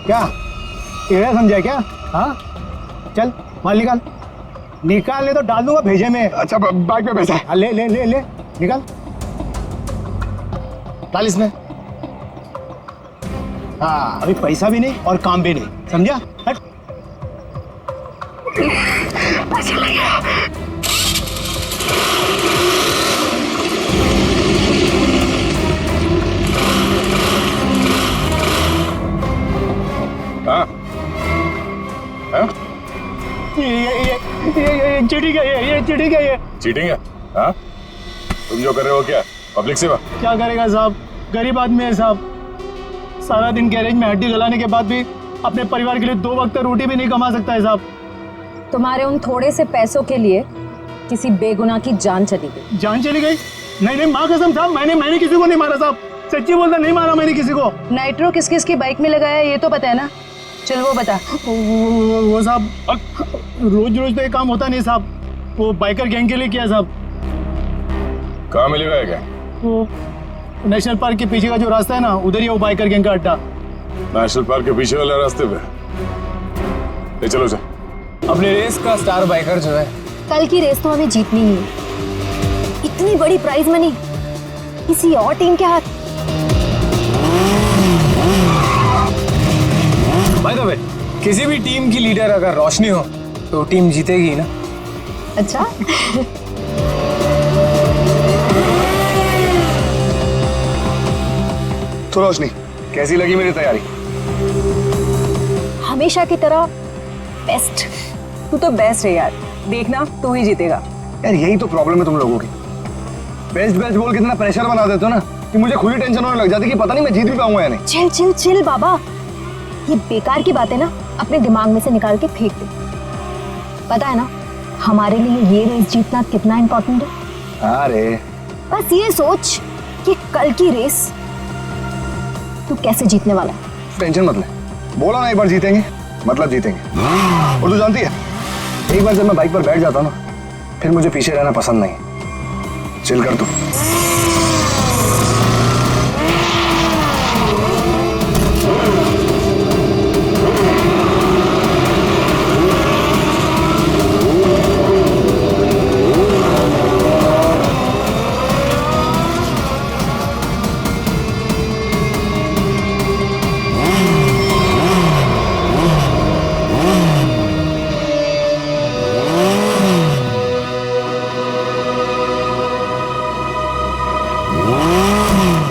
क्या टेढ़ा समझा क्या? हाँ चल माल निकाल, निकाल तो डाल दूंगा भेजे में। अच्छा बाइक में पैसा है। ले ले ले ले निकाल, डाल इसमें। हाँ अभी पैसा भी नहीं और काम भी नहीं, समझा? हट। हाँ हाँ ये चीटिंग है, ये चीटिंग है, ये चीटिंग है। हाँ तुम जो कर रहे हो क्या पब्लिक सेवा? क्या करेगा साहब, गरीब आदमी है साहब। सारा दिन गैरेज में हड्डी गलाने के बाद भी अपने परिवार के लिए 2 वक्त रोटी भी नहीं कमा सकता है साहब। तुम्हारे उन थोड़े से पैसों के लिए किसी बेगुनाह की जान चली गई। जान चली गई? नहीं नहीं माँ कसम साहब, मैंने किसी को नहीं मारा साहब, सच्ची बोलता, नहीं मारा मैंने किसी को। नाइट्रो किस किस की बाइक में लगाया ये तो पता है ना? चल वो बता। वो साहब रोज रोज तो ये काम होता नहीं साहब, वो बाइकर गैंग के लिए किया साहब। कहाँ मिलेगा ये क्या? वो नेशनल पार्क के पीछे का जो रास्ता है ना, उधर ही वो बाइकर गैंग का अड्डा। नेशनल पार्क के पीछे वाले रास्ते पे? ले चलो सर। अपने रेस का स्टार बाइकर जो है, कल की रेस तो हमें जीतनी ही है। इतनी बड़ी प्राइज मनी किसी और टीम के हाथ। बाय द वे, किसी भी टीम की लीडर अगर रोशनी हो तो टीम जीतेगी ना। अच्छा तो रोशनी कैसी लगी मेरी तैयारी? हमेशा की तरह बेस्ट। तू तो बेस्ट है यार, देखना तू ही जीतेगा। यार यही तो प्रॉब्लम है तुम लोगों की, बेस्ट बेस्ट बोल के इतना प्रेशर बना देते हो ना कि मुझे खुद ही टेंशन होने लग जाती है कि पता नहीं मैं जीत भी पाऊंगा या नहीं। चिल चिल चिल बाबा, ये बेकार की बातें ना अपने दिमाग में से निकाल के फेंक दे। पता है ना हमारे लिए ये रेस जीतना कितना इम्पोर्टेंट है? अरे बस ये सोच कि कल की रेस तू कैसे जीतने वाला है। टेंशन मत ले, बोला ना एक बार जीतेंगे मतलब जीतेंगे। और तू जानती है एक बार जब मैं बाइक पर बैठ जाता हूँ ना फिर मुझे पीछे रहना पसंद नहीं। चिल कर तू।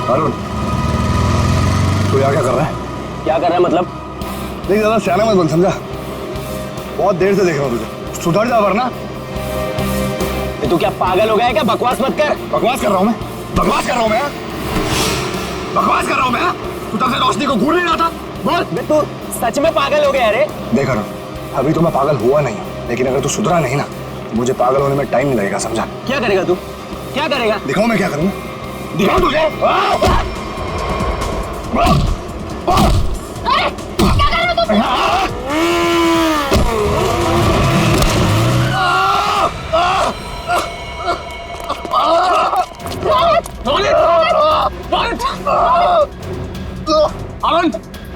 अरुण तू यहाँ क्या कर रहा है? क्या कर रहा है मतलब? नहीं ज्यादा सियाना मत बन, समझा? बहुत देर से देख रहा हूँ तुझे, सुधर जा वरना। तू क्या पागल हो गया है क्या? बकवास मत कर। बकवास कर रहा हूँ मैं? बकवास कर रहा हूँ मैं? बकवास कर रहा हूँ मैं? तू तब से रोशनी को घूर नहीं रहा था? बोल। तू सच में पागल हो गया रे? देख अरुण, अभी तो मैं पागल हुआ नहीं हूँ, लेकिन अगर तू सुधरा नहीं ना तो मुझे पागल होने में टाइम नहीं लगेगा, समझा? क्या करेगा तू? क्या करेगा? दिखाऊं मैं क्या करूँ? दिखाऊं तुझे? अरुण,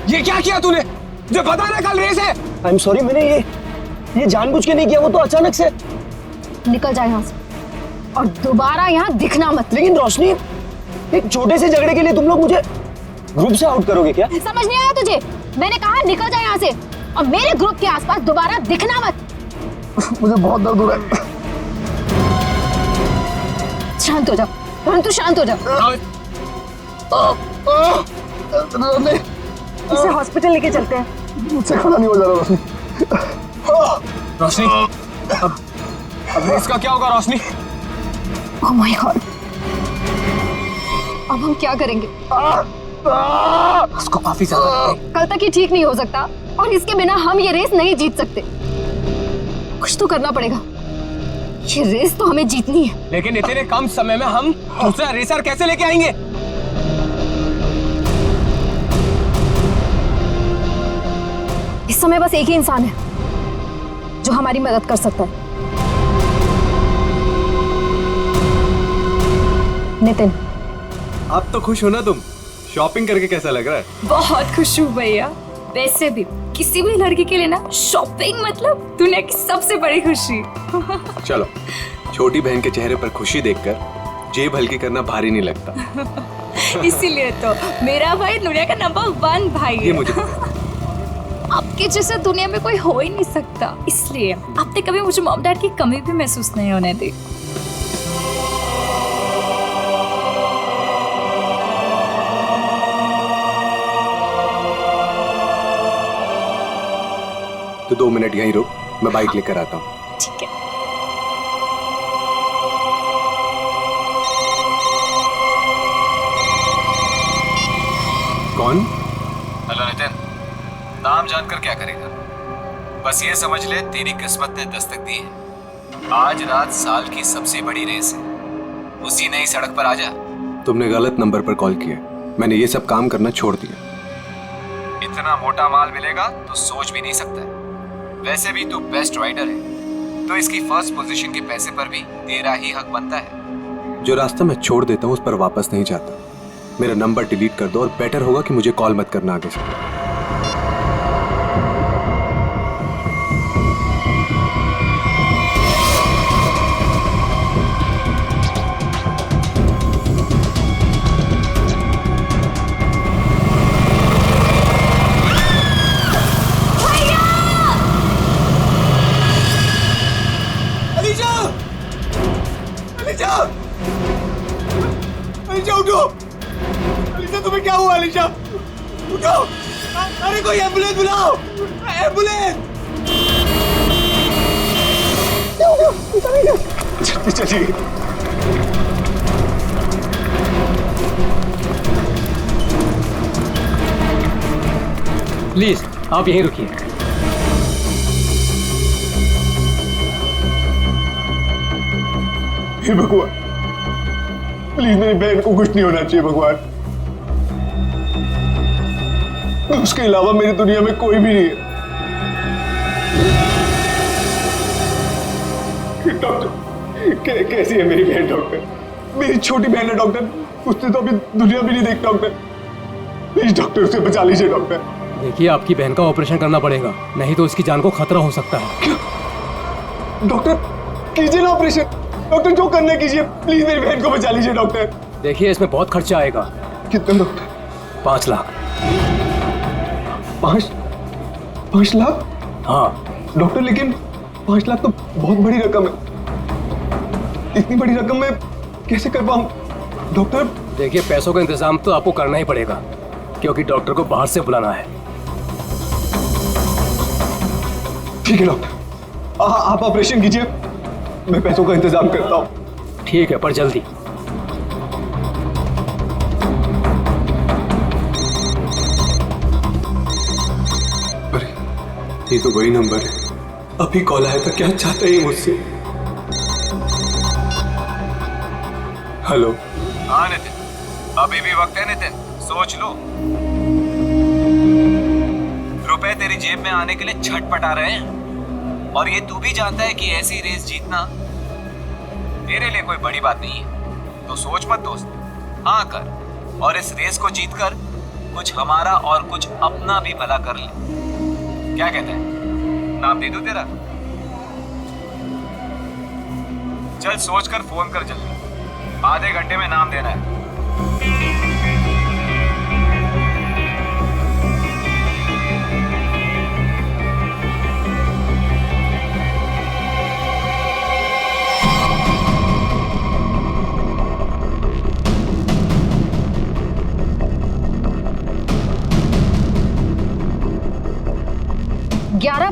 ये क्या किया तूने? मुझे पता ना कल रेस है। आई एम सॉरी, मैंने ये जानबूझ के नहीं किया, वो तो अचानक से। निकल जा यहाँ से और दोबारा यहाँ दिखना मत। लेकिन रोशनी, एक छोटे से झगड़े के लिए तुम लोग मुझे ग्रुप से आउट करोगे क्या? समझ नहीं आया तुझे? मैंने कहा निकल जा यहाँ से और मेरे ग्रुप के आसपास दोबारा दिखना मत। मुझे बहुत दर्द हो रहा है। शांत हो जाओ, तू शांत हो जाओ। इसे हॉस्पिटल लेके चलते हैं। मुझसे खड़ा नहीं हो जा रहा रोशनी। रोशनी, अब रेस का क्या होगा रोशनी? ओह माय गॉड, अब हम क्या करेंगे? उसको काफी ज्यादा कल तक ये ठीक नहीं हो सकता और इसके बिना हम ये रेस नहीं जीत सकते। कुछ तो करना पड़ेगा, ये रेस तो हमें जीतनी है। लेकिन इतने कम समय में हम दूसरा रेसर कैसे लेके आएंगे? इस समय बस एक ही इंसान है जो हमारी मदद कर सकता है, नितिन। आप तो खुश हो ना तुम? शॉपिंग करके कैसा लग रहा है? बहुत खुश हूँ भैया। वैसे भी किसी भी लड़की के लिए ना शॉपिंग मतलब दुनिया की सबसे बड़ी खुशी। चलो, छोटी बहन के चेहरे पर खुशी देखकर जेब हल्की करना भारी नहीं लगता। इसीलिए तो मेरा भाई दुनिया का नंबर 1 भाई है। ये मुझे आपके जैसा दुनिया में कोई हो ही नहीं सकता, इसलिए आपने कभी मुझे मॉम डैड की कमी भी महसूस नहीं होने दी। तो 2 मिनट यहीं रुक, मैं बाइक लेकर आता हूँ। ठीक है। कौन? हेलो नितिन, नाम जानकर क्या करेगा? बस ये समझ ले तेरी किस्मत ने दस्तक दी है। आज रात साल की सबसे बड़ी रेस है, उसी नई सड़क पर आजा। तुमने गलत नंबर पर कॉल किया, मैंने ये सब काम करना छोड़ दिया। इतना मोटा माल मिलेगा तो सोच भी नहीं सकता है। वैसे भी तू बेस्ट राइडर है, तो इसकी फर्स्ट पोजीशन के पैसे पर भी तेरा ही हक बनता है। जो रास्ता मैं छोड़ देता हूँ उस पर वापस नहीं जाता। मेरा नंबर डिलीट कर दो और बेटर होगा कि मुझे कॉल मत करना आगे से। अलीशा उठो! अलीशा तुम्हें क्या हुआ? अलीशा उठो! अरे कोई एम्बुलेंस बुलाओ! एम्बुलेंस! चलिए। प्लीज आप यहीं रुकिए। हे भगवान, प्लीज मेरी बहन को कुछ नहीं होना चाहिए भगवान। उसके अलावा मेरी दुनिया में कोई भी नहीं है। डॉक्टर, कैसी है मेरी बहन? डॉक्टर, मेरी छोटी बहन है डॉक्टर, उसने तो अभी दुनिया भी नहीं देखी डॉक्टर। प्लीज डॉक्टर, उसे बचा लीजिए डॉक्टर। देखिए, आपकी बहन का ऑपरेशन करना पड़ेगा, नहीं तो उसकी जान को खतरा हो सकता है। क्या? डॉक्टर कीजिए ना ऑपरेशन। डॉक्टर जो करना कीजिए, प्लीज मेरी बहन को बचा लीजिए डॉक्टर। देखिए, इसमें बहुत खर्चा आएगा। कितना डॉक्टर? 5 लाख। 5 लाख? हाँ डॉक्टर, लेकिन 5 लाख तो बहुत बड़ी रकम है। इतनी बड़ी रकम मैं कैसे कर पाऊं डॉक्टर? देखिए, पैसों का इंतजाम तो आपको करना ही पड़ेगा, क्योंकि डॉक्टर को बाहर से बुलाना है। ठीक है डॉक्टर, आप ऑपरेशन कीजिए, मैं पैसों का इंतजाम करता हूँ। ठीक है, पर जल्दी। अरे, ये तो वही नंबर है। अभी कॉल आया था, क्या चाहता है मुझसे? हेलो। हाँ नितिन, अभी भी वक्त है नितिन, सोच लो। रुपए तेरी जेब में आने के लिए छटपटा रहे हैं, और ये तू भी जानता है कि ऐसी रेस जीतना तेरे लिए कोई बड़ी बात नहीं है। तो सोच मत दोस्त, हाँ कर, और इस रेस को जीतकर कुछ हमारा और कुछ अपना भी भला कर ले। क्या कहता है? नाम दे दूं तेरा? चल सोचकर फोन कर जल्दी, आधे घंटे में नाम देना है।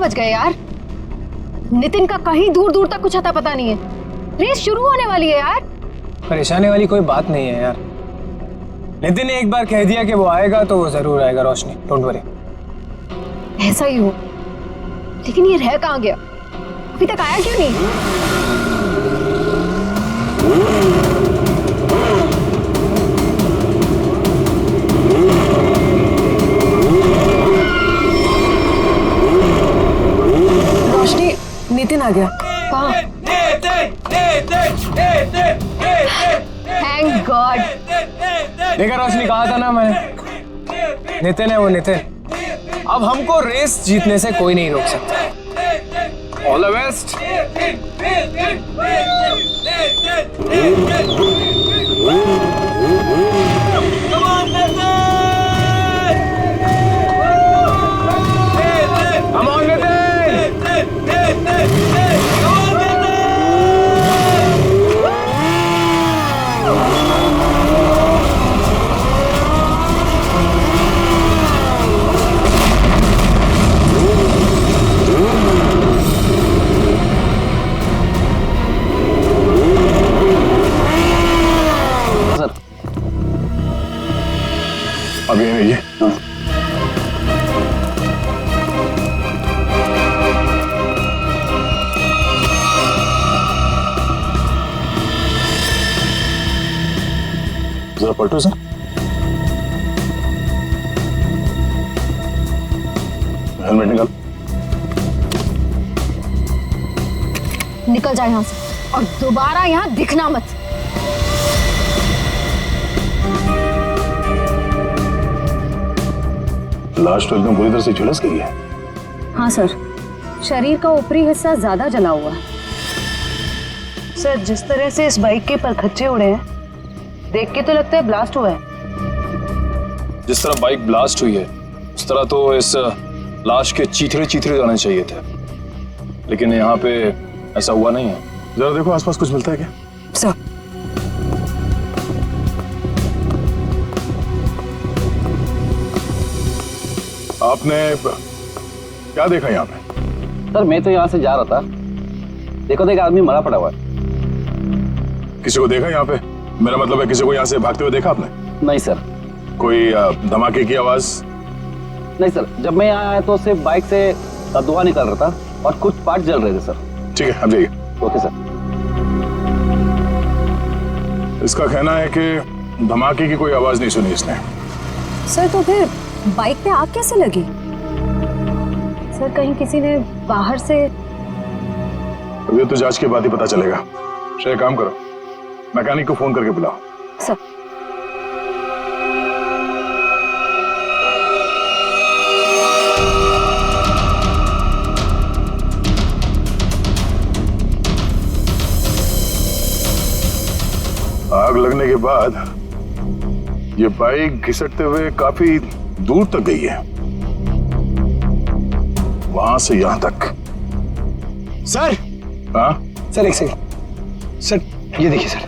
बज गए यार। नितिन का कहीं दूर दूर तक कुछ अता पता नहीं है। रेस शुरू होने वाली है यार। परेशानी वाली कोई बात नहीं है यार। नितिन ने एक बार कह दिया कि वो आएगा तो वो जरूर आएगा रोशनी, डोंट वरी। ऐसा ही हो, लेकिन ये रह कहाँ गया? अभी तक आया क्यों नहीं? रोशनी, नितिन आ गया। कहाँ? Thank God. देखा रोशनी, कहा था ना मैंने, नितिन है वो, नितिन अब हमको रेस जीतने से कोई नहीं रोक सकता। All the best. Come on, अब ये नहीं है। जरा पलटो सर। हेलमेट निकाल। निकल जाए यहाँ से और दोबारा यहाँ दिखना मत। लाश तो एकदम बुरी तरह से झुलस गई है। हाँ सर, शरीर का ऊपरी हिस्सा ज्यादा जला हुआ है। सर, जिस तरह से इस बाइक के परखच्चे उड़े हैं, देख के तो लगता है ब्लास्ट हुआ है। जिस तरह बाइक ब्लास्ट हुई है उस तरह तो इस लाश के चीथड़े चीथड़े जाने चाहिए थे, लेकिन यहाँ पे ऐसा हुआ नहीं है। जरा देखो आसपास कुछ मिलता है क्या? सर, आपने क्या देखा यहाँ पे? सर मैं तो यहाँ से जा रहा था, देखो तो एक आदमी मरा पड़ा हुआ है। किसी को देखा यहाँ पे? मेरा मतलब है किसी को यहाँ से भागते हुए देखा आपने? नहीं सर। कोई धमाके की आवाज? नहीं सर, जब मैं यहाँ आया तो सिर्फ बाइक से धुआं निकल रहा था और कुछ पार्ट जल रहे थे सर। ठीक है, अब जाइए। Okay sir. इसका कहना है कि धमाके की कोई आवाज नहीं सुनी इसने। सर तो फिर बाइक पे आग कैसे लगी? सर कहीं किसी ने बाहर से? ये तो जांच के बाद ही पता चलेगा। शायद काम करो, मैकेनिक को फोन करके बुलाओ। सर आग लगने के बाद ये बाइक घिसटते हुए काफी दूर तक गई है, वहां से यहां तक। सर। हाँ सर एक सेकंड। सर ये देखिए सर,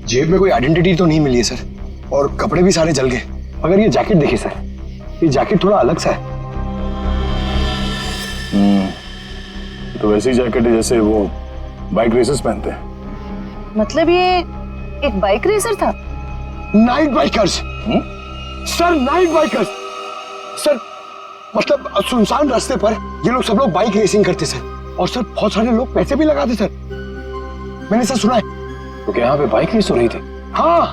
जेब में कोई आइडेंटिटी तो नहीं मिली है सर, और कपड़े भी सारे जल गए। मगर ये जैकेट देखिए सर, ये जैकेट थोड़ा अलग सा है। तो वैसी जैकेट है जैसे वो बाइक रेसर्स पहनते हैं। मतलब ये एक बाइक रेसर था? Night bikers sir, night bikers sir. मतलब सुनसान रास्ते पर ये लोग सब लोग बाइक रेसिंग करते सर, और सर बहुत सारे लोग पैसे भी लगाते सर, मैंने सर सुना है। तो क्या यहाँ पे बाइक रेस हो रही थी? हाँ।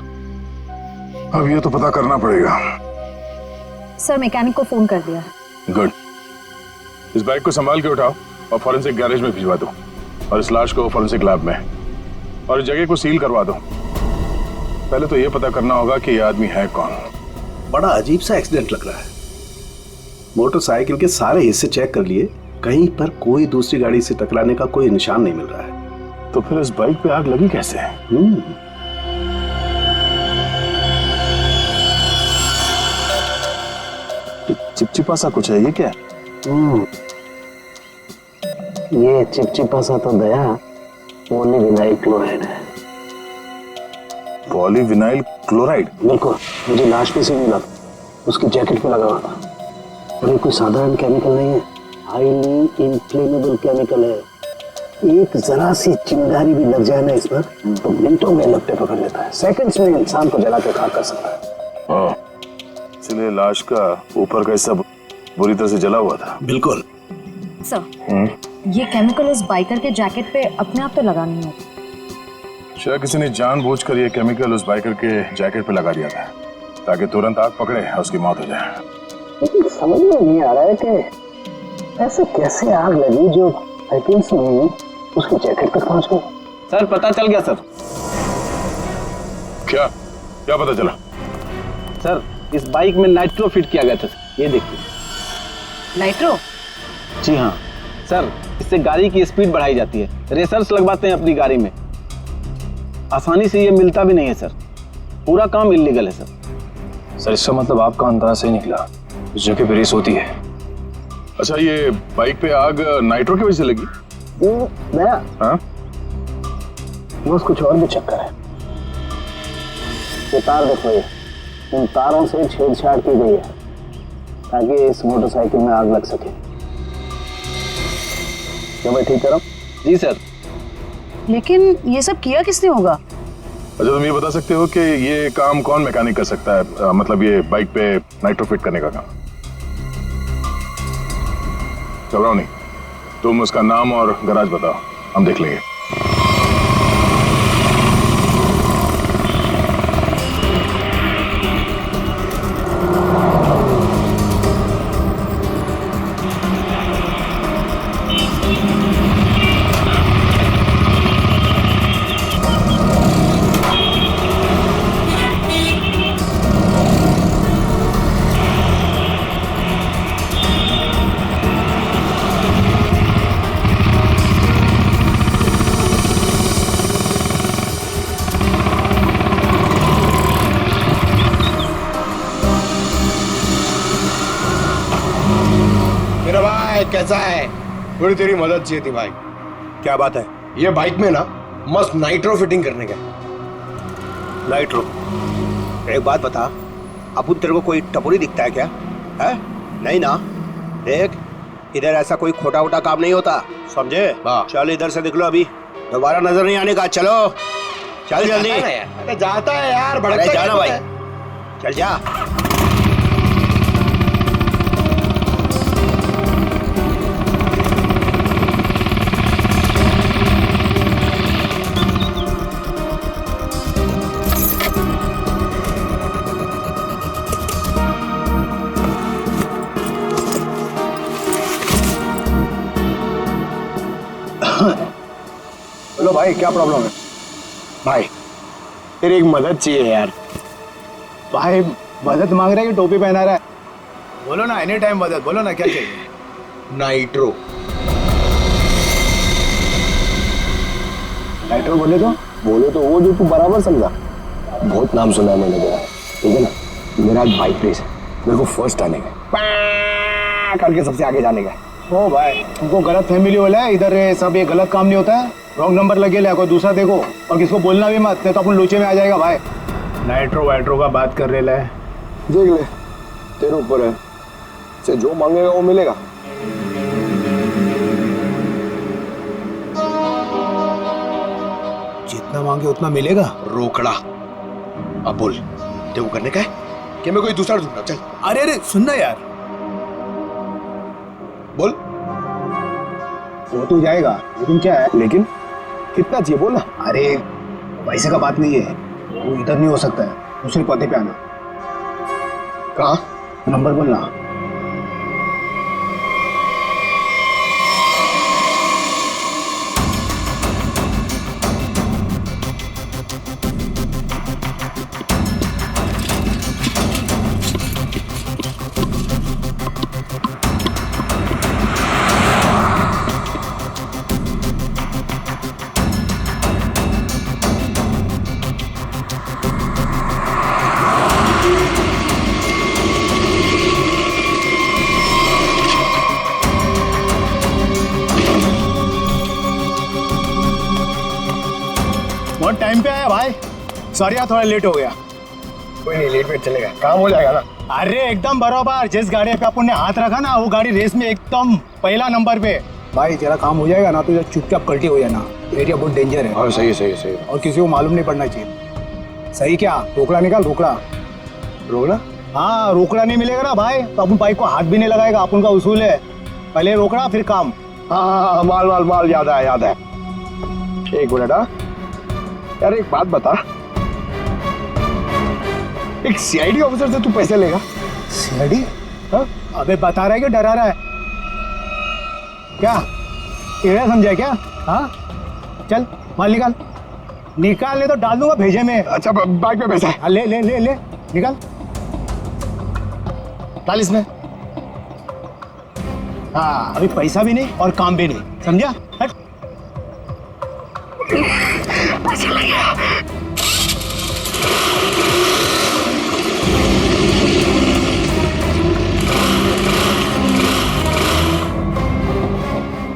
अब ये तो पता करना पड़ेगा। सर मैकेनिक को फोन कर दिया। गुड। इस बाइक को संभाल के उठाओ और फॉरेंसिक गैरेज में भिजवा दो, और इस लाश को फॉरेंसिक लैब में, और इस जगह को सील करवा दो। पहले तो ये पता करना होगा कि ये आदमी है कौन। बड़ा अजीब सा एक्सीडेंट लग रहा है। मोटरसाइकिल के सारे हिस्से चेक कर लिए, कहीं पर कोई दूसरी गाड़ी से टकराने का कोई निशान नहीं मिल रहा है। तो फिर इस बाइक पे आग लगी कैसे? चिपचिपा सा कुछ है, ये क्या? ये चिपचिपा सा तो दया पॉलीविनाइल क्लोराइड है। Polyvinyl chloride? बिल्कुल, मुझे लाश पे से मिला, उसकी जैकेट पे लगा हुआ था। और ये कोई साधारण केमिकल नहीं है, हाईली इन्फ्लेमेबल केमिकल है। एक जरा सी चिंगारी भी लग जाए ना इस पर तो मिनटों में लपटे पकड़ लेता है, सेकंड्स में इंसान को जला के खाक कर सकता है। इसलिए लाश का ऊपर का हिस्सा बुरी तरह से जला हुआ था। बिल्कुल सर, ये केमिकल उस बाइकर के जैकेट पे अपने आप तो लगा नहीं होता। शायद किसी ने जानबूझकर ये केमिकल उस बाइकर के जैकेट पे लगा दिया था ताकि तुरंत आग पकड़े और उसकी मौत हो जाए। लेकिन समझ में नहीं आ रहा है कि ऐसे कैसे आग लगी जो सेकंड्स में उसकी जैकेट तक पहुंच गई। सर पता चल गया सर। क्या क्या पता चला? सर इस बाइक में नाइट्रो फिट किया गया था, ये देखिए। नाइट्रो? जी हाँ सर, इससे गाड़ी की स्पीड बढ़ाई जाती है। रेसर्स लगवाते हैं अपनी गाड़ी में। आसानी से ये मिलता भी नहीं है सर, पूरा काम इलीगल है सर। सर इसका मतलब आपका अंदाज सही निकला, उस जगह पे रेस होती है। अच्छा, ये बाइक पे आग नाइट्रो की वजह से लगी? नया हाँ? बस कुछ और भी चक्कर है। ये तार देखो, ये इन तारों से छेड़छाड़ की गई है ताकि इस मोटरसाइकिल में आग लग सके। क्या मैं ठीक करूं? जी सर। लेकिन ये सब किया किसने होगा? अच्छा, तुम ये बता सकते हो कि ये काम कौन मैकेनिक कर सकता है? मतलब ये बाइक पे नाइट्रो फिट करने का काम। घबराओ नहीं, तुम उसका नाम और गराज बताओ, हम देख लेंगे। मेरा भाई कैसा है? थोड़ी तेरी मदद चाहिए थी भाई। क्या बात है? ये बाइक में ना मस्त नाइट्रो फिटिंग करने का। नाइट्रो? एक बात बता, अपुन तेरे को कोई टपोरी दिखता है क्या? है? नहीं ना? देख, इधर ऐसा कोई खोटा वोटा काम नहीं होता, समझे? चल इधर से निकलो, अभी दोबारा नजर नहीं आने का। चलो चल जल्दी। अरे जाता है यार, भड़कता जाना है। भाई, चल जा। बोलो भाई, क्या प्रॉब्लम है? भाई तेरी एक मदद चाहिए यार। भाई मदद मांग रहा है कि टोपी पहना रहा है? बोलो ना, एनी टाइम मदद, बोलो ना क्या चाहिए? नाइट्रो। नाइट्रो बोले तो वो जो तू बराबर समझा। बहुत नाम सुना है मैंने तेरा, ठीक है ना? मेरा आज बाइक रेस है, मेरे को फर्स्ट आने का, करके सबसे आगे जाने का। ओ भाई, तुमको गलत फैमिली वाला है इधर, सब ये गलत काम नहीं होता है। रॉन्ग नंबर लगे ले, कोई दूसरा देखो, और किसको बोलना भी मत, नहीं तो अपन लोचे में आ जाएगा भाई। नाइट्रो वाइट्रो का बात कर रहे है, देख ले, तेरे ऊपर है, से जो मांगेगा वो मिलेगा। जितना मांगे उतना मिलेगा। रोकड़ा। अब बोल, तेरे को करने का है कि मैं कोई दूसरा ढूंढना? चल। अरे अरे सुनना यार, बोल। वो तो जाएगा, लेकिन क्या है? लेकिन कितना चाहिए बोल ना। अरे पैसे का बात नहीं है, वो इधर नहीं हो सकता है, दूसरे पते पे आना। कहाँ? नंबर बोलना। बहुत टाइम पे आया भाई, सॉरी यार थोड़ा लेट हो गया। कोई नहीं, लेट वेट चलेगा, काम हो जाएगा ना। अरे एकदम बराबर, जिस गाड़ी पे अपन ने हाथ रखा ना, वो गाड़ी रेस में एकदम पहला नंबर पे। भाई तेरा काम हो जाएगा ना, तो चुपचाप कल्टी हो जाना, एरिया बहुत डेंजर है। हाँ सही है, सही है, सही है। और किसी को मालूम नहीं पड़ना चाहिए। सही क्या? रोकड़ा निकाल, रोकड़ा। रोकड़ा? हाँ, रोकड़ा नहीं मिलेगा ना भाई तो अपन बाइक को हाथ भी नहीं लगाएगा, अपन का उसूल है, पहले रोकड़ा फिर काम। हाँ, माल माल माल, याद है याद है। एक मिनट। हाँ यार, एक बात बता, एक सीआईडी ऑफिसर से तू पैसे लेगा? सीआईडी? हाँ? अबे बता रहा है कि डरा रहा है क्या? टेढ़ा समझा क्या? हाँ चल माल निकाल, निकाल, ले तो डाल दूंगा भेजे में। अच्छा बाइक में पैसा है? ले ले ले ले, निकाल, डाल इसमें। हाँ, अभी पैसा भी नहीं और काम भी नहीं, समझा? हट।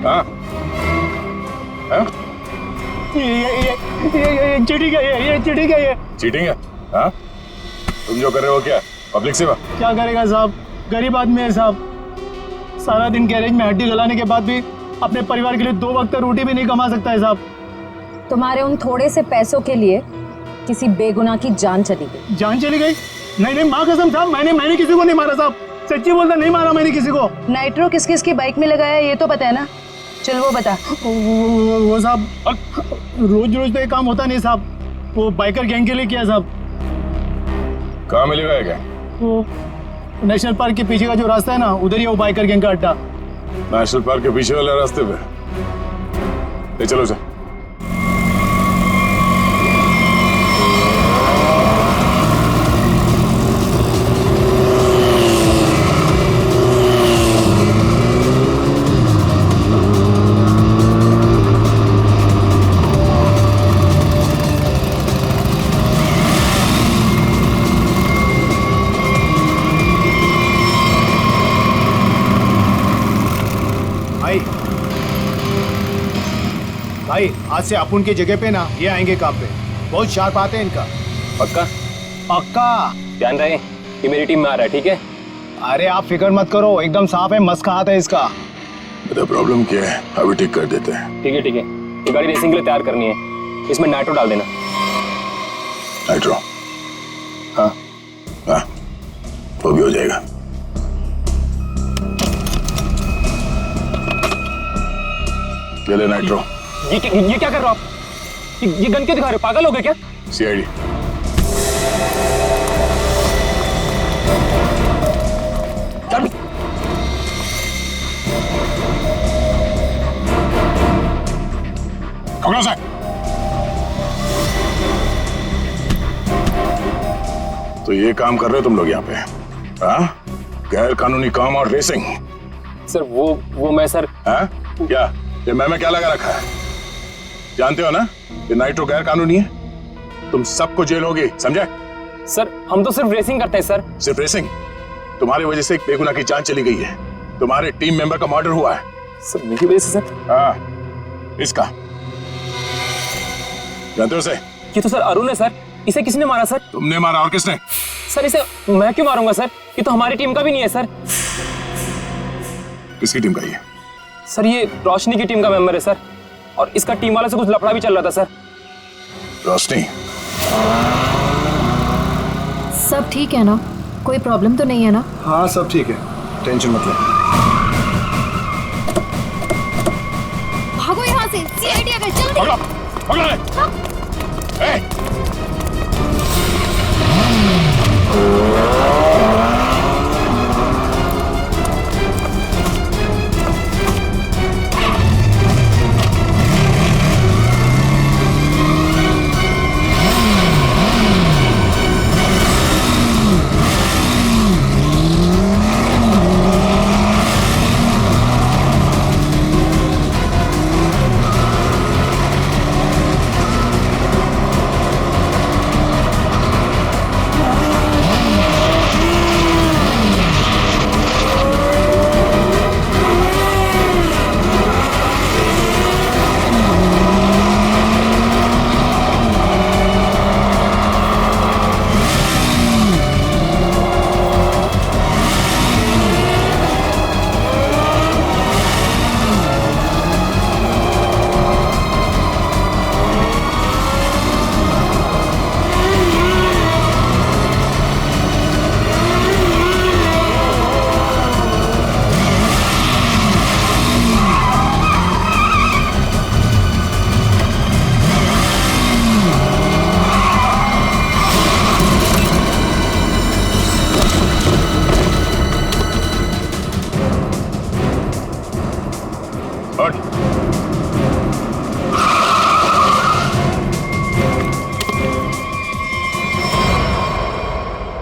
हाँ? हाँ? ये चीटिंग है, ये चीटिंग है, ये चीटिंग है? हाँ? तुम जो कर रहे हो क्या? पब्लिक सेवा? क्या करेगा साहब, गरीब आदमी है साहब। सारा दिन गैरेज में हड्डी गलाने के बाद भी अपने परिवार के लिए 2 वक्त रोटी भी नहीं कमा सकता है साहब। तुम्हारे उन थोड़े से पैसों के लिए किसी बेगुनाह की जान चली गई। जान चली गई? नहीं, माँ कसम साहब, मैंने किसी को नहीं मारा साहब, सच्ची बोलता, नहीं मारा मैंने किसी को। नाइट्रो किस किस की बाइक में लगाया है ये तो पता है ना? चल वो बता। वो साहब, रोज तो ये काम होता नहीं साहब, वो बाइकर गैंग के लिए किया साहब। कहाँ मिलेगा ये गैंग? वो नेशनल पार्क के पीछे का जो रास्ता है ना, उधर ही है वो बाइकर गैंग का अड्डा। नेशनल पार्क के पीछे वाले रास्ते पे? ले चलो से। भाई, आज से अपुन की जगह पे ना ये आएंगे काम पे। बहुत शार्प आते हैं इनका। पक्का? पक्का। ध्यान रहे कि मेरी टीम में आ रहा है, ठीक है? अरे आप फिक्र मत करो, एकदम साफ है, मस्त का हाथ है इसका। प्रॉब्लम क्या है, अभी ठीक कर देते हैं। ठीक है। ये गाड़ी रेसिंग के लिए तैयार करनी है, इसमें नाइट्रो डाल देना। नाइट्रो? हाँ वो भी हो जाएगा। ले ले नाइट्रो। ये क्या कर रहे हो आप? ये गन क्यों दिखा रहे हो? पागल हो गए क्या? सीआईडी। से तो ये काम कर रहे हो तुम लोग यहाँ पे? हाँ? गैर कानूनी काम और रेसिंग। सर वो मैं सर। हाँ? क्या ये मैं क्या लगा रखा है? जानते हो ना ये नाइट्रो गैर कानूनी है, तुम सबको जेल होगी, समझे? सर हम तो सिर्फ रेसिंग करते हैं सर। सिर्फ रेसिंग? तुम्हारी वजह से एक बेगुनाह की जान चली गई है, तुम्हारे टीम मेंबर का मर्डर हुआ है। सर मेरी वजह से सर? हाँ, इसका जानते हो उसे? ये तो सर अरुण है सर, इसे किसने मारा सर? तुमने मारा, और किसने? सर इसे मैं क्यों मारूंगा सर, ये तो हमारी टीम का भी नहीं है सर। किसकी टीम का ये? सर ये रोशनी की टीम का मेंबर है सर, और इसका टीम वाले से कुछ लफड़ा भी चल रहा था सर। रोशनी? सब ठीक है ना? कोई प्रॉब्लम तो नहीं है ना? हाँ सब ठीक है, टेंशन मत ले। भागो यहाँ से, सीआईडी आ गए, जल्दी। पकड़ो ए!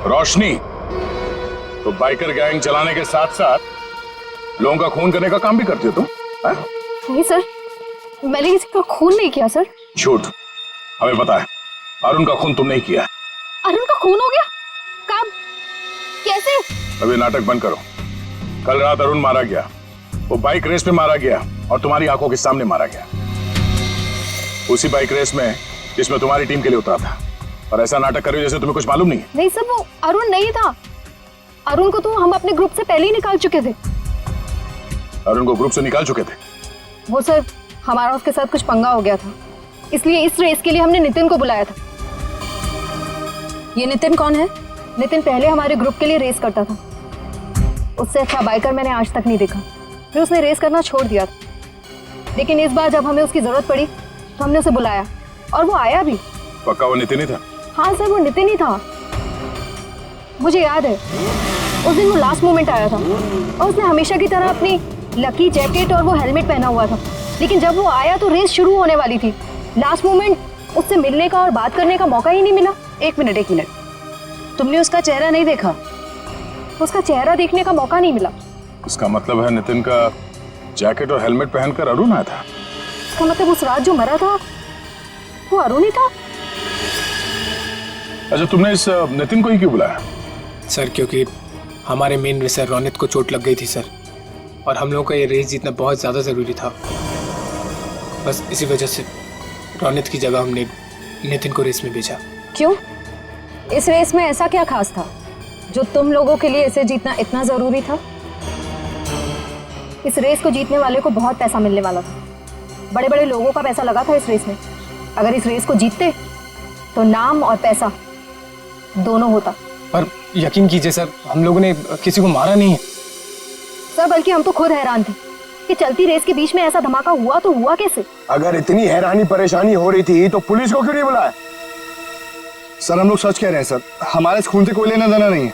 रोशनी तो बाइकर गैंग चलाने के साथ साथ लोगों का खून करने का काम भी करती हो तुम? हैं? नहीं सर, मैंने किसी का खून नहीं किया सर। झूठ। हमें पता है अरुण का खून तुमने ही किया है। अरुण का खून हो गया? कब? कैसे? अभी नाटक बंद करो। कल रात अरुण मारा गया, वो बाइक रेस में मारा गया और तुम्हारी आंखों के सामने मारा गया, उसी बाइक रेस में जिसमें तुम्हारी टीम के लिए उतरा था। और ऐसा नाटक कर रही हो जैसे तुम्हें कुछ मालूम नहीं है। नहीं सर, वो अरुण नहीं था। अरुण को तो हम अपने ग्रुप से पहले ही निकाल चुके थे। अरुण को ग्रुप से निकाल चुके थे? वो सर, हमारा उसके साथ कुछ पंगा हो गया था, इसलिए इस रेस के लिए हमने नितिन को बुलाया था। ये नितिन कौन है? नितिन पहले हमारे ग्रुप के लिए रेस करता था। उससे अच्छा बाइकर मैंने आज तक नहीं देखा। फिर उसने रेस करना छोड़ दिया था, लेकिन इस बार जब हमें उसकी जरूरत पड़ी तो हमने उसे बुलाया और वो आया भी। पक्का वो नितिन ही था? हाँ सर, वो नितिन ही था। मुझे याद है उस दिन वो लास्ट मोमेंट आया था और उसने हमेशा की तरह अपनी लकी जैकेट और वो हेलमेट पहना हुआ था, लेकिन जब वो आया तो रेस शुरू होने वाली थी। लास्ट मोमेंट उससे मिलने का और बात करने का मौका ही नहीं मिला। एक मिनट, तुमने उसका चेहरा नहीं देखा? उसका चेहरा देखने का मौका नहीं मिला। इसका मतलब है नितिन का जैकेट और हेलमेट पहनकर अरुण आया था? इसका मतलब उस रात जो मरा था वो अरुण ही था। अच्छा, तुमने इस नितिन को ही क्यों बुलाया? सर क्योंकि हमारे मेन रेसर रोनित को चोट लग गई थी सर, और हम लोगों का ये रेस जीतना बहुत ज़्यादा ज़रूरी था। बस इसी वजह से रोनित की जगह हमने नितिन को रेस में भेजा। क्यों? इस रेस में ऐसा क्या खास था जो तुम लोगों के लिए इसे जीतना इतना जरूरी था? इस रेस को जीतने वाले को बहुत पैसा मिलने वाला था। बड़े बड़े लोगों का पैसा लगा था इस रेस में। अगर इस रेस को जीतते तो नाम और पैसा दोनों होता। पर यकीन कीजिए सर, हम लोगों ने किसी को मारा नहीं है सर, बल्कि हम तो खुद हैरान थे कि चलती रेस के बीच में ऐसा धमाका हुआ तो हुआ कैसे? अगर इतनी हैरानी परेशानी हो रही थी तो पुलिस को क्यों नहीं बुलाया? सर हम लोग सच कह रहे हैं सर, हमारे इस खून से कोई लेना देना नहीं है।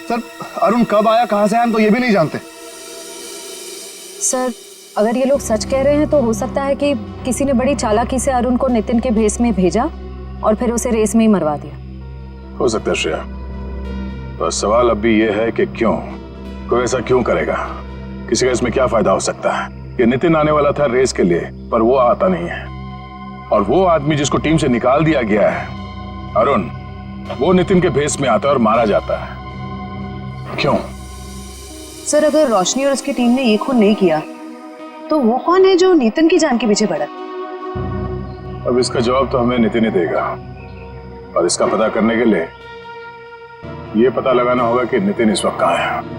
सर अरुण कब आया, कहाँ से आया, हम तो ये भी नहीं जानते। सर अगर ये लोग सच कह रहे हैं तो हो सकता है कि किसी ने बड़ी चालाकी से अरुण को नितिन के भेस में भेजा और फिर उसे रेस में ही मरवा दिया। हो सकता है श्रेया, तो सवाल अब भी ये है कि क्यों, कोई ऐसा क्यों करेगा? किसी का इसमें क्या फायदा हो सकता है कि नितिन आने वाला था रेस के लिए पर वो आता नहीं है, और वो आदमी जिसको टीम से निकाल दिया गया है अरुण, वो नितिन के भेस में आता है और मारा जाता है। क्यों? सर अगर रोशनी और उसकी टीम ने ये खून नहीं किया तो वो कौन है जो नितिन की जान के पीछे पड़ा? अब इसका जवाब तो हमें नितिन ही देगा, और इसका पता करने के लिए ये पता लगाना होगा कि नितिन इस वक्त कहाँ है।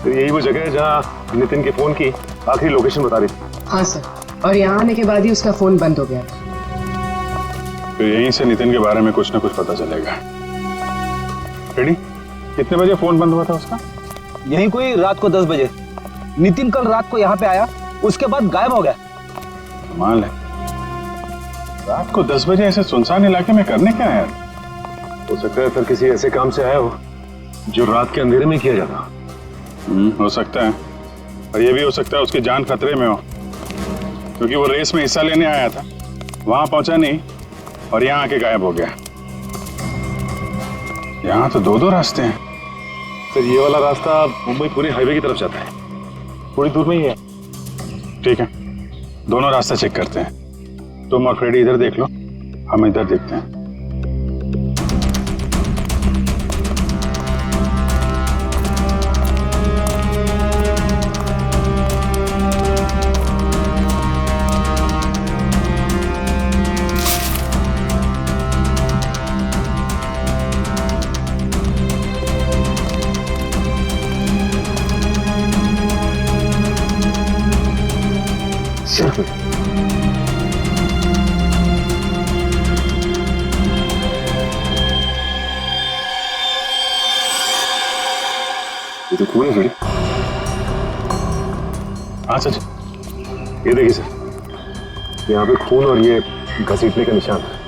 तो यही वो जगह है जहाँ नितिन के फोन की आखिरी लोकेशन बता रही थी। हाँ सर, और यहाँ आने के बाद ही उसका फोन बंद हो गया। तो यहीं से नितिन के बारे में कुछ ना कुछ पता चलेगा। रेडी? कितने बजे फोन बंद हुआ था उसका? यही कोई रात को 10 बजे। नितिन कल रात को यहाँ पे आया, उसके बाद गायब हो गया। कमाल है, रात को 10 बजे ऐसे सुनसान इलाके में करने क्या है? हो सकता है सर किसी ऐसे काम से आया हो जो रात के अंधेरे में किया जाता। हो सकता है, और ये भी हो सकता है उसकी जान खतरे में हो, क्योंकि वो रेस में हिस्सा लेने आया था, वहां पहुंचा नहीं और यहाँ आके गायब हो गया। यहाँ तो 2 रास्ते हैं। सर ये वाला रास्ता मुंबई पुणे हाईवे की तरफ जाता है, थोड़ी दूर में ही है। ठीक है, दोनों रास्ता चेक करते हैं। तुम और फ्रेडी इधर देख लो, हम इधर देखते हैं। ये तो खून है फिर। हाँ सच, ये देखिए सर, यहाँ पे खून और ये घसीटने का निशान है।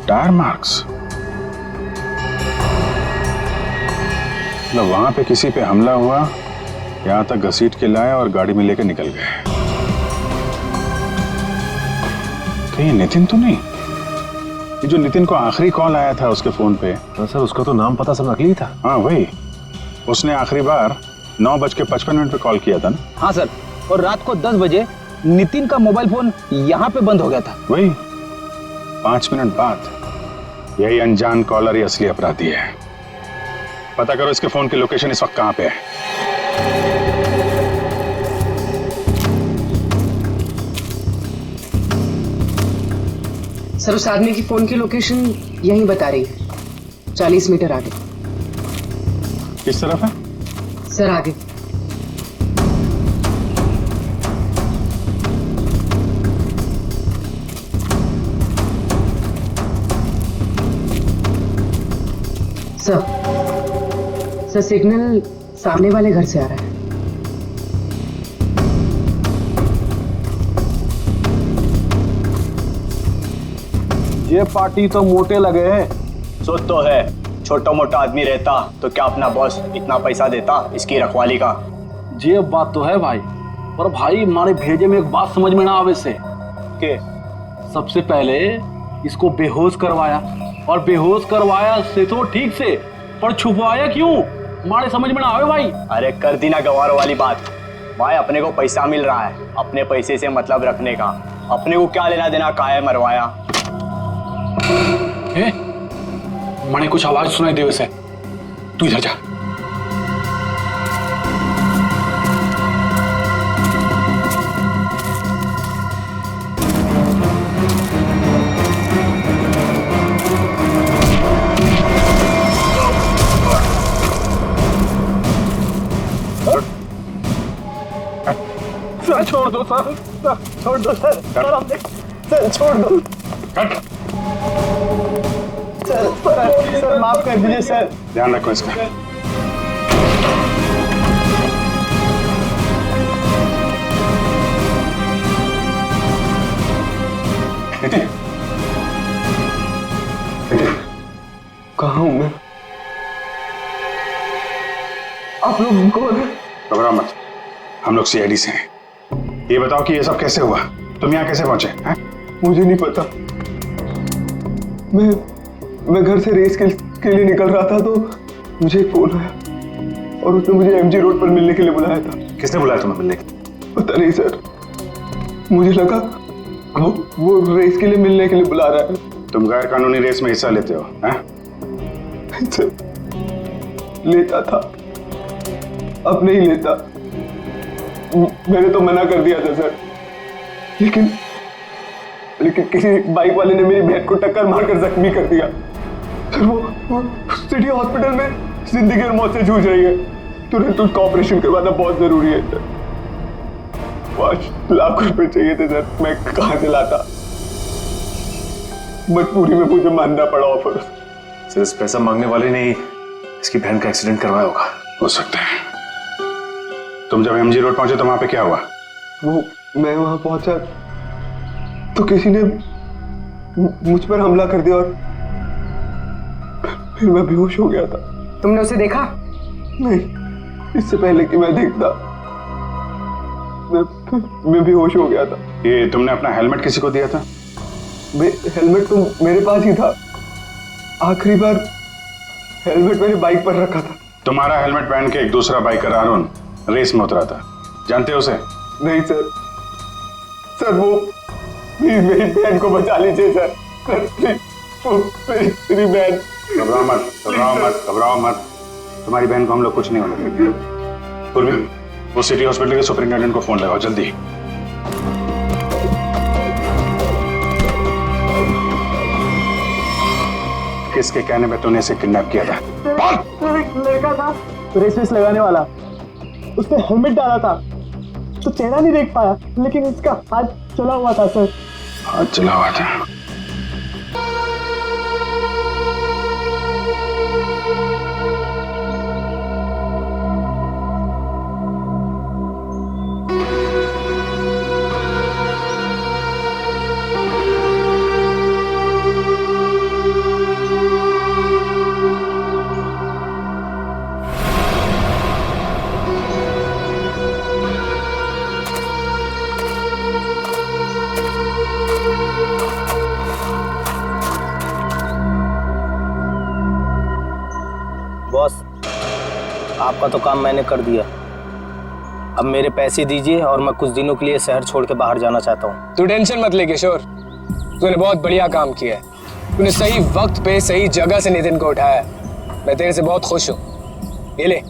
Tyre marks? मतलब वहां पे किसी पे हमला हुआ, यहां तक घसीट के लाए और गाड़ी में लेकर निकल गए। कहीं नितिन तो नहीं? ये जो नितिन को आखिरी कॉल आया था उसके फोन पे। सर उसका तो नाम पता सब नकली था। हाँ वही, उसने आखिरी बार 9:55 पे कॉल किया था ना? हाँ सर, और रात को 10 बजे नितिन का मोबाइल फोन यहाँ पे बंद हो गया था। वही 5 मिनट बाद। यही अनजान कॉलर ही असली अपराधी है। पता करो इसके फोन की लोकेशन इस वक्त कहां पे है। सर उस आदमी की फोन की लोकेशन यहीं बता रही है, 40 मीटर आगे। किस तरफ है? सर आगे। सर सिग्नल सामने वाले घर से आ रहा है। ये पार्टी तो मोटे लगे हैं। सो तो है, छोटा मोटा आदमी रहता तो क्या अपना बॉस इतना पैसा देता इसकी रखवाली का? ये बात तो है भाई, पर भाई हमारे भेजे में एक बात समझ में ना आवे से के सबसे पहले इसको बेहोश करवाया, और बेहोश करवाया से तो ठीक से, पर छुपवाया क्यों हमारे समझ में ना आवे भाई। अरे कर दी ना गवारों वाली बात भाई, अपने को पैसा मिल रहा है, अपने पैसे से मतलब रखने का, अपने को क्या लेना देना काहे मरवाया। मैंने कुछ आवाज सुनाई दे वैसे, तू इधर जा। सर छोड़ दो सर, छोड़ दो सर, सर छोड़ दो सर, माफ कर दीजिए सर। ध्यान रखो इसका। कहाँ हूं मैं? आप लोग कौन है? घबराओ मत, हम लोग सीआईडी से हैं। ये बताओ कि ये सब कैसे हुआ, तुम यहाँ कैसे पहुंचे हैं? मुझे नहीं पता। मैं घर से रेस के लिए निकल रहा था तो मुझे एक फोन आया और उसने मुझे एमजी रोड पर मिलने के लिए बुलाया था। किसने बुलाया तुम्हें मिलने के लिए? पता नहीं सर, मुझे लगा वो रेस के लिए मिलने के लिए बुला रहा है। तुम गैर कानूनी रेस में हिस्सा लेते हो हैं? सर, लेता था, अब नहीं लेता। मैंने तो मना कर दिया था सर, लेकिन किसी बाइक वाले ने मेरी बहन को टक्कर मारकर जख्मी कर दिया। सर वो सिटी हॉस्पिटल में जिंदगी और मौत से जूझ रही है, तुरंत उसका ऑपरेशन करवाना बहुत जरूरी है सर। 5 लाख रुपए चाहिए थे सर, मैं कहां से लाता? मजबूरी में मुझे मानना पड़ा ऑफर। सिर्फ पैसा मांगने वाले ने इसकी बहन का एक्सीडेंट करवाया होगा। हो सकता है। तुम जब एमजी रोड पहुंचे तो वहां पे क्या हुआ? वो मैं वहां पहुंचा तो किसी ने मुझ पर हमला कर दिया और फिर मैं बेहोश हो गया था। तुमने उसे देखा? नहीं, इससे पहले कि मैं देखता मैं बेहोश हो गया था। ये तुमने अपना हेलमेट किसी को दिया था? हेलमेट तो मेरे पास ही था। आखिरी बार हेलमेट मैंने बाइक पर रखा था। तुम्हारा हेलमेट पहन के एक दूसरा बाइकर अरुण रेस में उतरा था, जानते हो उसे? नहीं सर, सर वो मेरी बहन को बचा लीजिए सर, मेरी बहन। घबराओ मत, घबराओ मत, घबराओ मत, तुम्हारी बहन को हम लोग कुछ नहीं होने देंगे। पूर्वी, वो सिटी हॉस्पिटल के सुपरिंटेंडेंट को फोन लगाओ जल्दी। किसके कहने पे तूने इसे किडनैप किया था? एक लड़का था रेस लगाने वाला, उसने हेलमेट डाला था तो चेहरा नहीं देख पाया, लेकिन इसका हाथ चला हुआ था सर। हाथ चला हुआ था? आपका तो काम मैंने कर दिया। अब मेरे पैसे दीजिए और मैं कुछ दिनों के लिए शहर छोड़ के बाहर जाना चाहता हूँ। तू टेंशन मत ले किशोर, तूने बहुत बढ़िया काम किया है। तूने सही वक्त पे सही जगह से नितिन को उठाया है। मैं तेरे से बहुत खुश हूँ। ये ले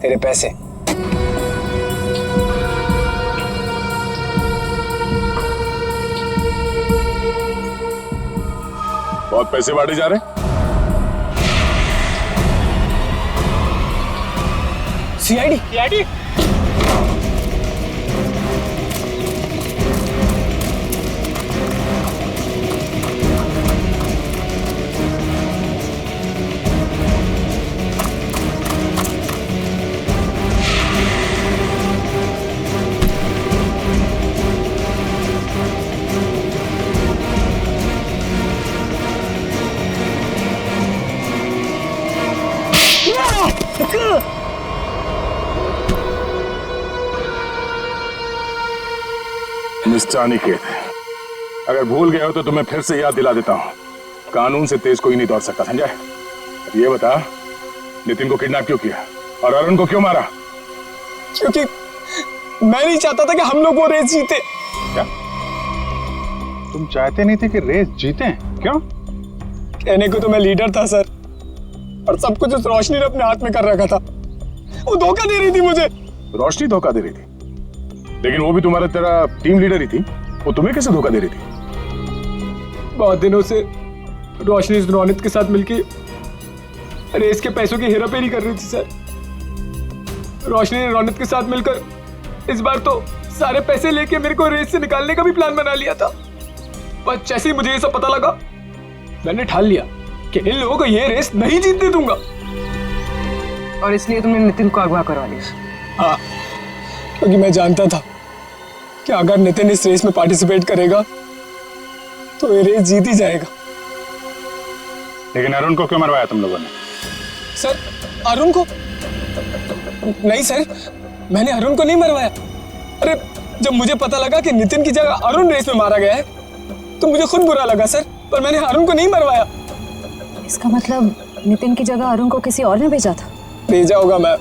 तेरे पैसे। बहुत पैसे बांटे जा रहे हैं। सीआईडी मिस्टर अनिकेत, अगर भूल गए हो तो तुम्हें फिर से याद दिला देता हूँ, कानून से तेज कोई नहीं दौड़ सकता, समझा? अब ये बता, नितिन को किडनैप क्यों किया और अरुण को क्यों मारा? क्योंकि मैं नहीं चाहता था कि हम लोग वो रेस जीते। क्या तुम चाहते नहीं थे कि रेस जीते? क्यों? कहने को तो मैं लीडर था सर, और सब कुछ उस रोशनी ने अपने हाथ में कर रखा था। वो धोखा दे रही थी मुझे। रोशनी धोखा दे रही थी? लेकिन वो भी तुम्हारा तेरा टीम लीडर ही थी, वो तुम्हें कैसे धोखा दे रही थी? बहुत दिनों से रोशनी रोनित के साथ मिलकर रेस के पैसों की हेराफेरी कर रही थी सर। रोशनी ने रोनित के साथ मिलकर इस बार तो सारे पैसे लेके मेरे को रेस से निकालने का भी प्लान बना लिया था। पर जैसे ही मुझे ये सब पता लगा, मैंने ठान लिया कि इन लोगों को ये रेस नहीं जीतने दूंगा। और इसलिए तुमने नितिन को अगवा करवा लिया? हाँ, क्योंकि मैं जानता था कि अगर नितिन इस रेस में पार्टिसिपेट करेगा तो ये रेस जीत ही जाएगा। लेकिन अरुण को क्यों मरवाया तुम लोगों ने? सर, अरुण को नहीं सर, मैंने अरुण को नहीं मरवाया। अरे जब मुझे पता लगा कि नितिन की जगह अरुण रेस में मारा गया है तो मुझे खुद बुरा लगा सर, पर मैंने अरुण को नहीं मरवाया। इसका मतलब नितिन की जगह अरुण को किसी और ने भेजा था? भेजा होगा मैम,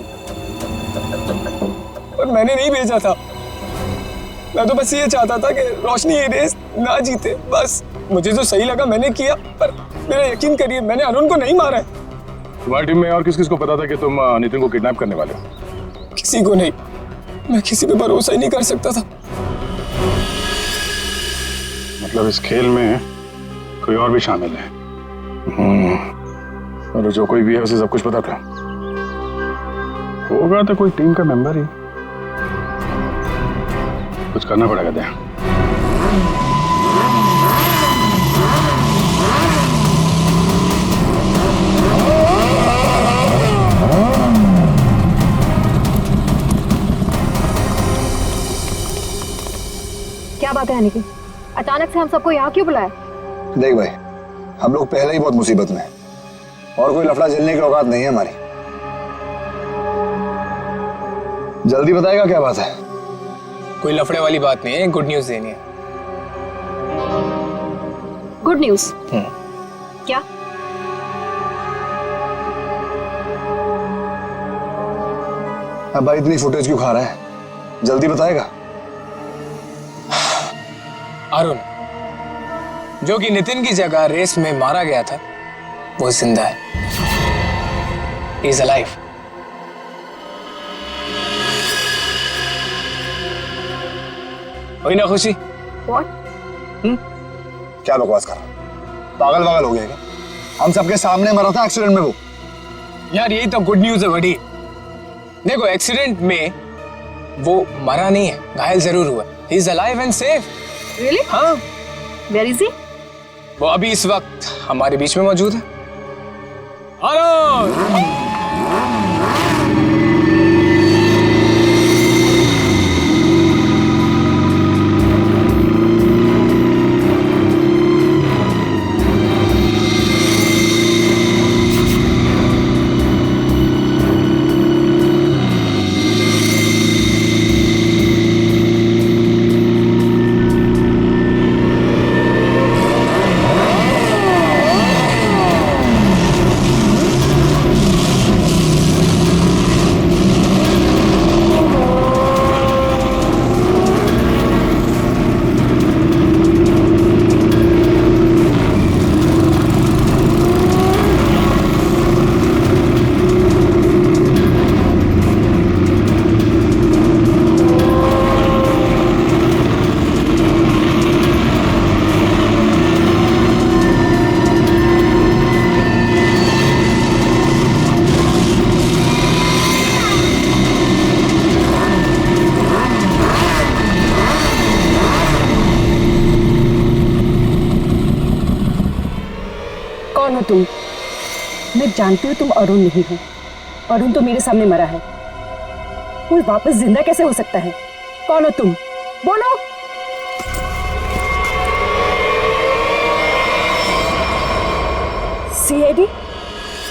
पर मैंने नहीं भेजा था। मैं तो बस ये चाहता था कि रोशनी ये रेस ना जीते, बस। मुझे जो सही लगा मैंने किया, पर मेरा यकीन करिए मैंने अरुण को नहीं मारा है। तुम्हारी टीम में और किस किस को पता था कि तुम नितिन को किडनैप करने वाले हो? किसी को नहीं, मैं किसी पे भरोसा ही नहीं कर सकता था। मतलब इस खेल में कोई और भी शामिल है? और जो कोई भी है उसे सब कुछ पता था? होगा तो कोई टीम का मेंबर ही। कुछ करना पड़ेगा दया। क्या बात है अनिकेत, अचानक से हम सबको यहाँ क्यों बुलाया? देख भाई, हम लोग पहले ही बहुत मुसीबत में हैं और कोई लफड़ा झेलने की औकात नहीं है हमारी। जल्दी बताएगा क्या बात है? कोई लफड़े वाली बात नहीं है, गुड न्यूज देनी है। Good news? क्या? अब भाई इतनी फुटेज क्यों खा रहा है? जल्दी बताएगा। अरुण, जो कि नितिन की जगह रेस में मारा गया था, वो जिंदा है। He is alive. हुई ना खुशी? What? क्या बकवास कर रहा है? पागल वागल हो गया क्या? हम सबके सामने मरा था एक्सीडेंट में वो। यार यही तो गुड न्यूज है बड़ी। देखो एक्सीडेंट में वो मरा नहीं है, घायल जरूर हुआ। He is alive and safe. Really? हाँ। Where is he? वो अभी इस वक्त हमारे बीच में मौजूद है। अरुण! कौन हो तुम? मैं जानती हूँ तुम अरुण नहीं हो। अरुण तो मेरे सामने मरा है, कोई वापस जिंदा कैसे हो सकता है? कौन हो तुम? बोलो। सीआईडी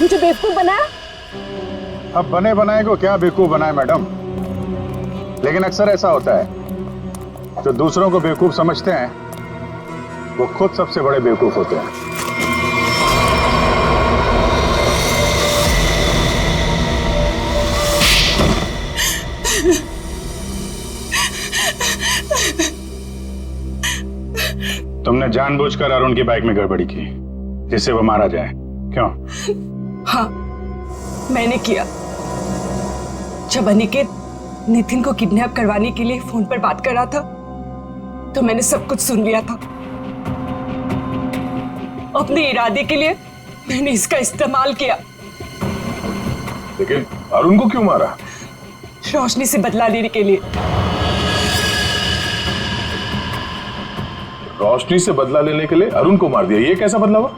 मुझे बेवकूफ बनाया? अब बने बनाए को क्या बेवकूफ बनाए मैडम, लेकिन अक्सर ऐसा होता है, जो दूसरों को बेवकूफ समझते हैं वो खुद सबसे बड़े बेवकूफ होते हैं। तुमने जानबूझकर अरुण की बाइक में गड़बड़ी की जिससे वो मारा जाए, क्यों? हाँ, मैंने किया। जब अनिकेत नितिन को किडनैप करवाने के लिए फोन पर बात कर रहा था तो मैंने सब कुछ सुन लिया था। अपने इरादे के लिए मैंने इसका इस्तेमाल किया। लेकिन अरुण को क्यों मारा? रोशनी से बदला लेने के लिए। रोशनी से बदला लेने के लिए अरुण को मार दिया, ये कैसा बदला हुआ?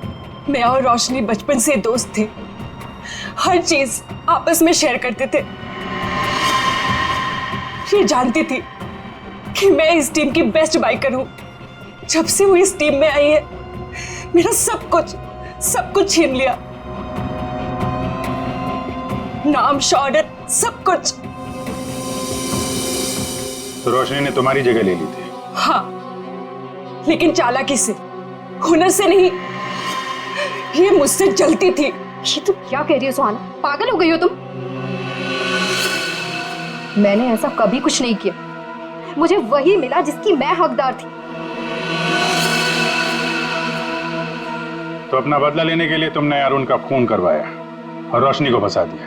मैं और रोशनी बचपन से दोस्त थे, हर चीज आपस में शेयर करते थे। ये जानती थी कि मैं इस टीम की बेस्ट बाइकर हूं। जब से वो इस टीम में आई है मेरा सब कुछ छीन लिया, नाम, शौहरत, सब कुछ। तो रोशनी ने तुम्हारी जगह ले ली थी? हाँ, लेकिन चालाकी से, हुनर से नहीं। ये मुझसे जलती थी। ये तुम क्या कह रही हो सुहाना? पागल हो गई हो तुम? मैंने ऐसा कभी कुछ नहीं किया। मुझे वही मिला जिसकी मैं हकदार थी। तो अपना बदला लेने के लिए तुमने अरुण का खून करवाया और रोशनी को फंसा दिया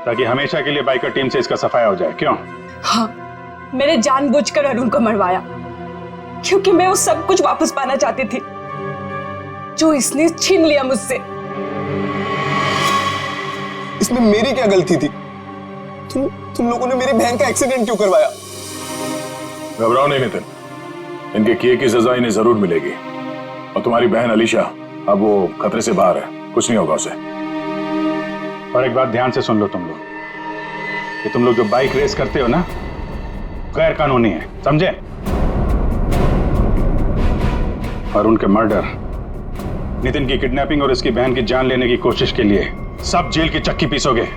ताकि हमेशा के लिए बाइकर टीम से इसका सफाया हो जाए, क्यों? हाँ, मैंने जानबूझकर अरुण को मरवाया क्योंकि मैं वो सब कुछ वापस पाना चाहती थी जो इसने छीन लिया मुझसे। इसमें मेरी क्या गलती थी? तुम लोगों ने मेरी बहन का एक्सीडेंट क्यों करवाया? घबराओ नहीं नितिन, इनके किए की सजा इन्हें जरूर मिलेगी। और तुम्हारी बहन अलीशा अब वो खतरे से बाहर है, कुछ नहीं होगा उसे। और एक बात ध्यान से सुन लो तुम लोग, कि तुम लोग जो बाइक रेस करते हो ना, गैर कानूनी है, समझे? और उनके मर्डर, नितिन की किडनैपिंग और इसकी बहन की जान लेने की कोशिश के लिए सब जेल की चक्की पीसोगे।